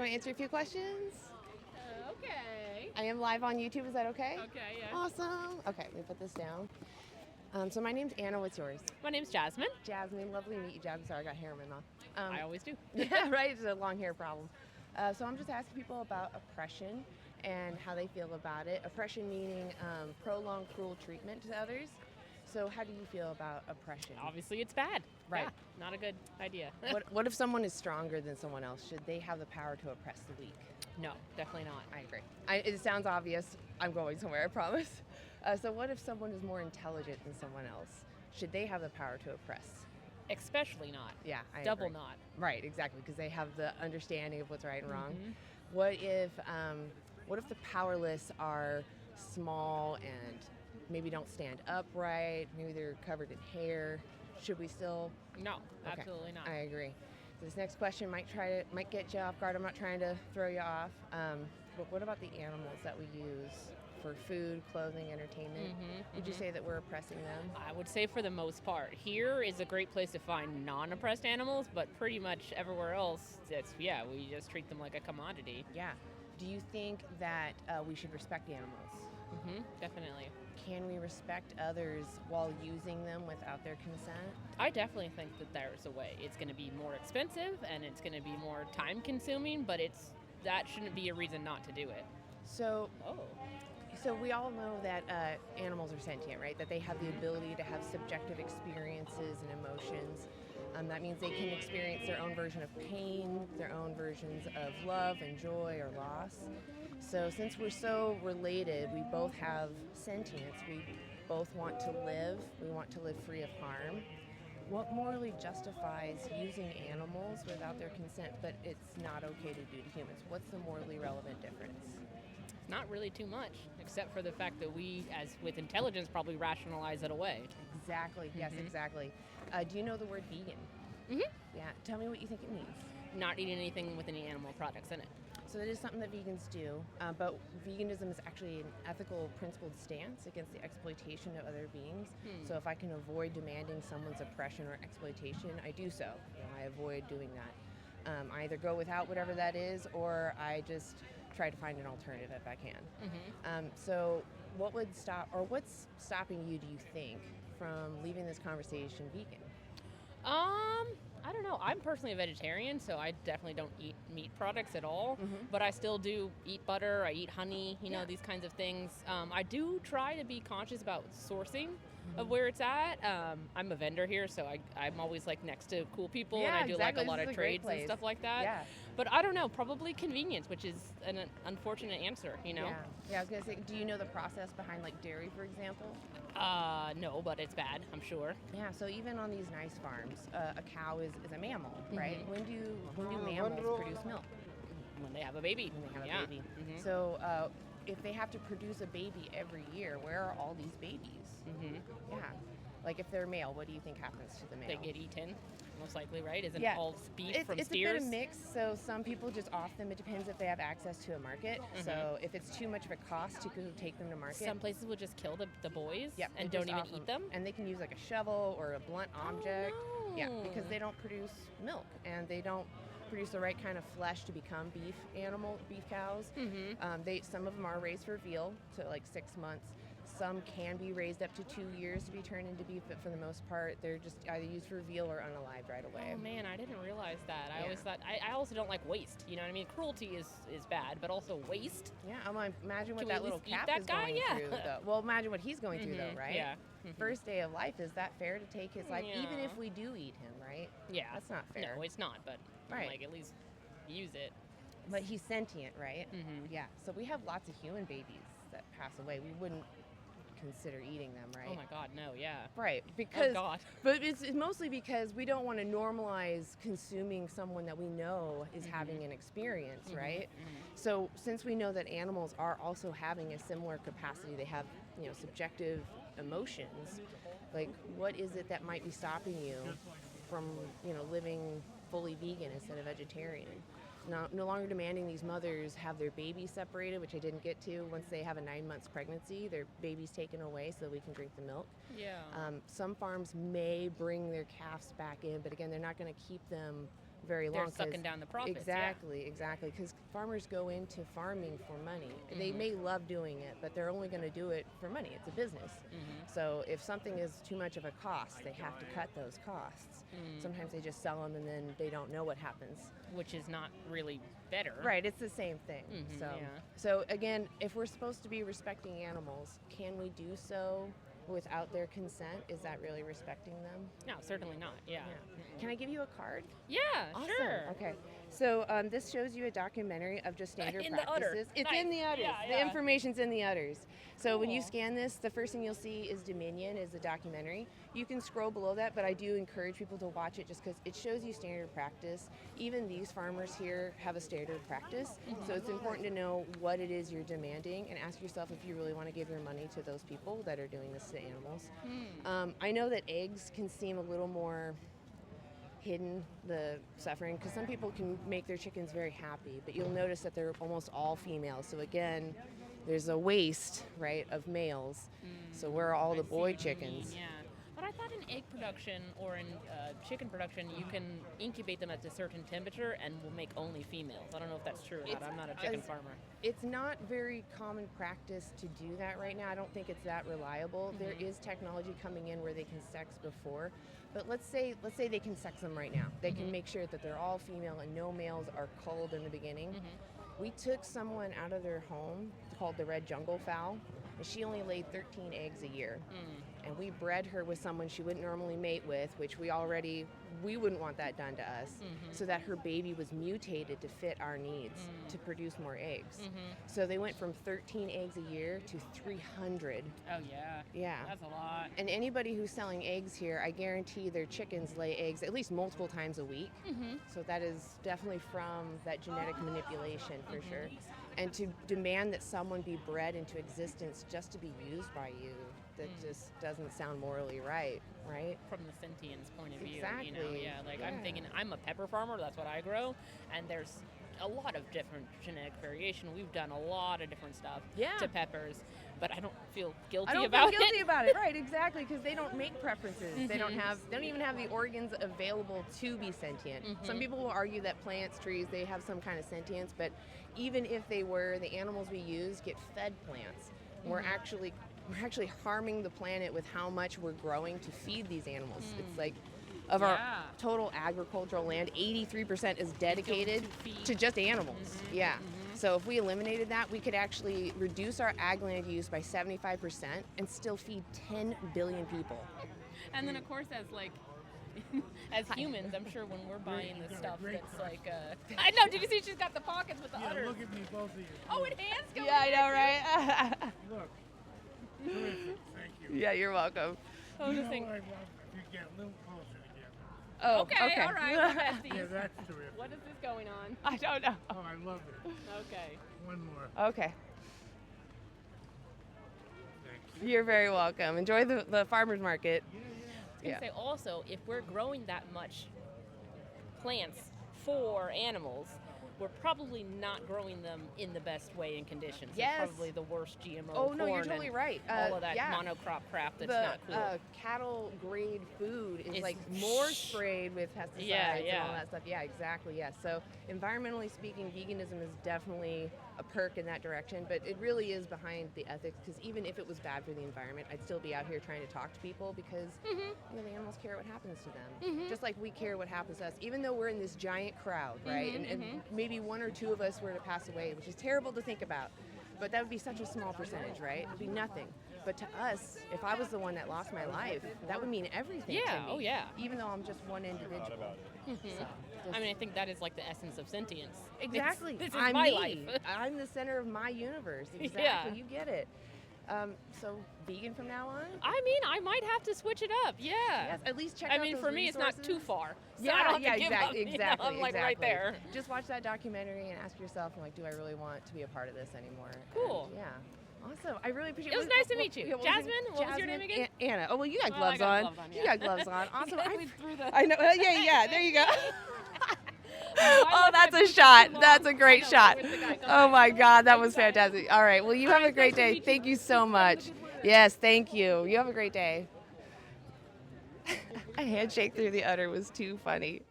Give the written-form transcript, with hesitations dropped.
Can I answer a few questions? Okay. I am live on YouTube. Is that okay? Okay, yeah. Awesome. Okay, let me put this down. So my name's Anna. What's yours? My name's Jasmine. Jasmine. Lovely to meet you, Jasmine. Sorry, I got hair in my mouth. I always do. Yeah, right. It's a long hair problem. So I'm just asking people about oppression and how they feel about it. Oppression meaning prolonged cruel treatment to others. So how do you feel about oppression? Obviously, it's bad. Right. Yeah, not a good idea. What if someone is stronger than someone else? Should they have the power to oppress the weak? No, definitely not. I agree. It sounds obvious. I'm going somewhere, I promise. So what if someone is more intelligent than someone else? Should they have the power to oppress? Especially not. Yeah, I Double agree. not. Right, exactly, because they have the understanding of what's right and wrong. Mhm. What if the powerless are small and maybe don't stand upright? Maybe they're covered in hair. Should we still? No, Okay, absolutely not. I agree. So this next question might get you off guard. I'm not trying to throw you off. But what about the animals that we use for food, clothing, entertainment? Would you say that we're oppressing them? I would say for the most part. Here is a great place to find non-oppressed animals, but pretty much everywhere else, we just treat them like a commodity. Yeah. Do you think that we should respect animals? Definitely. Can we respect others while using them without their consent? I definitely think that there's a way. It's going to be more expensive and it's going to be more time-consuming, but that shouldn't be a reason not to do it. So we all know that animals are sentient, right? That they have the ability to have subjective experiences and emotions. That means they can experience their own version of pain, their own versions of love and joy or loss. So since we're so related, we both have sentience, we both want to live, we want to live free of harm. What morally justifies using animals without their consent, but it's not okay to do to humans? What's the morally relevant difference? Not really too much, except for the fact that we, as with intelligence, probably rationalize it away. Exactly. Yes, exactly. Do you know the word vegan? Yeah. Tell me what you think it means. Not eating anything with any animal products in it. So that is something that vegans do, but veganism is actually an ethical, principled stance against the exploitation of other beings. So if I can avoid demanding someone's oppression or exploitation, I do so. I avoid doing that. I either go without whatever that is, or I just try to find an alternative if I can. So what's stopping you, do you think, from leaving this conversation vegan? I don't know. I'm personally a vegetarian, so I definitely don't eat meat products at all. But I still do eat butter. I eat honey. These kinds of things. I do try to be conscious about sourcing of where it's at. I'm a vendor here, so I'm always like next to cool people, and I do exactly. like a lot of trades and stuff like that. Yeah. But I don't know. Probably convenience, which is an unfortunate answer. Yeah. I was gonna say, do you know the process behind like dairy, for example? No, but it's bad, I'm sure. Yeah, so even on these nice farms, a cow is a mammal, right? When do mammals produce milk? When they have a baby. When they have a baby. So if they have to produce a baby every year, where are all these babies? Yeah. Like if they're male, what do you think happens to the male? They get eaten, most likely, right? Isn't all beef from it's steers? It's a bit of mix. So some people just off them. It depends if they have access to a market. So if it's too much of a cost to go take them to market. Some places will just kill the boys and just don't even eat them. And they can use like a shovel or a blunt object. Oh, no. Yeah, because they don't produce milk and they don't produce the right kind of flesh to become beef cows. Some of them are raised for veal, so like 6 months. Some can be raised up to 2 years to be turned into beef, but for the most part, they're just either used for veal or unalived right away. Oh man, I didn't realize that. I always thought, I also don't like waste. You know what I mean? Cruelty is bad, but also waste. Yeah, I'm like, imagine what Can we that little at least eat calf that is guy? going through, though. Well, imagine what he's going through, though, right? Yeah. First day of life, is that fair to take his life, Yeah. even if we do eat him, right? Yeah. That's not fair. No, it's not, but like at least use it. But he's sentient, right? Yeah, so we have lots of human babies that pass away. We wouldn't consider eating them, right? Oh my God, no, yeah. Right, because, God. But it's mostly because we don't want to normalize consuming someone that we know is having an experience, right? So since we know that animals are also having a similar capacity, they have, subjective emotions, like what is it that might be stopping you from, living fully vegan instead of vegetarian? No longer demanding these mothers have their babies separated, which I didn't get to. Once they have a 9 months pregnancy, their baby's taken away so that we can drink the milk. Yeah. Some farms may bring their calves back in, but again, they're not going to keep them very long. They're sucking down the profits. Exactly, because farmers go into farming for money. They may love doing it, but they're only going to do it for money. It's a business. So if something is too much of a cost, they have to cut those costs. Sometimes they just sell them and then they don't know what happens. Which is not really better. Right, it's the same thing. So again, if we're supposed to be respecting animals, can we do so without their consent? Is that really respecting them? No, certainly not. Yeah. Can I give you a card? Yeah, Awesome. sure. Okay. So this shows you a documentary of just standard In the udder. practices. It's Nice. in the udders. Yeah, The yeah. information's in the udders. So when you Cool. scan this, the first thing you'll see is Dominion, is the documentary. You can scroll below that, but I do encourage people to watch it just because it shows you standard practice. Even these farmers here have a standard practice. So it's important to know what it is you're demanding and ask yourself if you really want to give your money to those people that are doing this to animals. I know that eggs can seem a little more hidden, the suffering, because some people can make their chickens very happy, but you'll notice that they're almost all females. So again, there's a waste, right, of males. So where are all the I see boy what you chickens? mean, yeah. But I thought in egg production or in chicken production, you can incubate them at a certain temperature and will make only females. I don't know if that's true or not. I'm not a chicken farmer. It's not very common practice to do that right now. I don't think it's that reliable. There is technology coming in where they can sex before, but let's say they can sex them right now. They can make sure that they're all female and no males are culled in the beginning. We took someone out of their home called the red jungle fowl, and she only laid 13 eggs a year. And we bred her with someone she wouldn't normally mate with, which we wouldn't want that done to us, so that her baby was mutated to fit our needs to produce more eggs. So they went from 13 eggs a year to 300. Oh, yeah. Yeah. That's a lot. And anybody who's selling eggs here, I guarantee their chickens lay eggs at least multiple times a week. So that is definitely from that genetic manipulation for sure. And to demand that someone be bred into existence just to be used by you, that just doesn't sound morally right? From the sentience point of view, Exactly. yeah. Like I'm thinking, I'm a pepper farmer. That's what I grow, and there's a lot of different genetic variation. We've done a lot of different stuff to peppers, but I don't feel guilty about I don't feel guilty about it. Right, exactly, because they don't make preferences. They don't even have the organs available to be sentient. Some people will argue that plants, trees, they have some kind of sentience, but even if they were, the animals we use get fed plants. We're actually harming the planet with how much we're growing to feed these animals. It's like, of our total agricultural land, 83% is dedicated to just animals. So if we eliminated that, we could actually reduce our ag land use by 75% and still feed 10 billion people. And then, of course, as humans, I'm sure when we're buying the stuff that's like, I know, did you see she's got the pockets with the udders? Look at me, both of you. Oh, it hands going Yeah, I know, right? Look. Terrific. Thank you. Yeah, you're welcome. I was You just know thinking, what I want? If you get a little closer together. Oh, okay, all right, we're besties. Yeah, that's terrific. What is this going on? I don't know. Oh, I love it. Okay. One more. Okay. Thank you. You're very welcome. Enjoy the farmer's market. I was gonna say also, if we're growing that much plants for animals, we're probably not growing them in the best way and conditions. Yes. It's probably the worst GMO Oh, corn no, you're totally and right. all of that yeah. monocrop crap that's The not cool. cattle grade food is It's like more sprayed with pesticides and all yeah. that stuff. Yeah, exactly. Yeah. So environmentally speaking, veganism is definitely a perk in that direction, but it really is behind the ethics, because even if it was bad for the environment, I'd still be out here trying to talk to people, because you know, the animals care what happens to them, just like we care what happens to us, even though we're in this giant crowd, right? And maybe one or two of us were to pass away, which is terrible to think about, but that would be such a small percentage, right? It would be nothing. But to us, if I was the one that lost my life, that would mean everything to me. Oh yeah. Even though I'm just one individual. I mean, I think that is like the essence of sentience. Exactly. This is I'm my me. life. I'm the center of my universe. Exactly. Yeah. You get it. So vegan from now on? I mean, I might have to switch it up. Yeah. Yes, at least check I out mean, those for me, it's not resources. too far. So Yeah, I don't have yeah, to give up, exactly, you know? exactly. I'm like right there. Just watch that documentary and ask yourself, like, do I really want to be a part of this anymore? Cool. And, yeah. Awesome. I really appreciate It was nice to meet you. Jasmine? What was your name again? Anna. Oh, well, you got Well, I gloves got on. gloves on, You yeah. got gloves on. Awesome. We threw the- I know. Yeah. There you go. I Oh, love that's that a too shot. long. That's a great I know, shot. where's the guy? Come Oh back. my God, that was Come back. fantastic. All right. Well, you have a great day. Thank you so much. Yes, thank you. You have a great day. A handshake through the udder was too funny.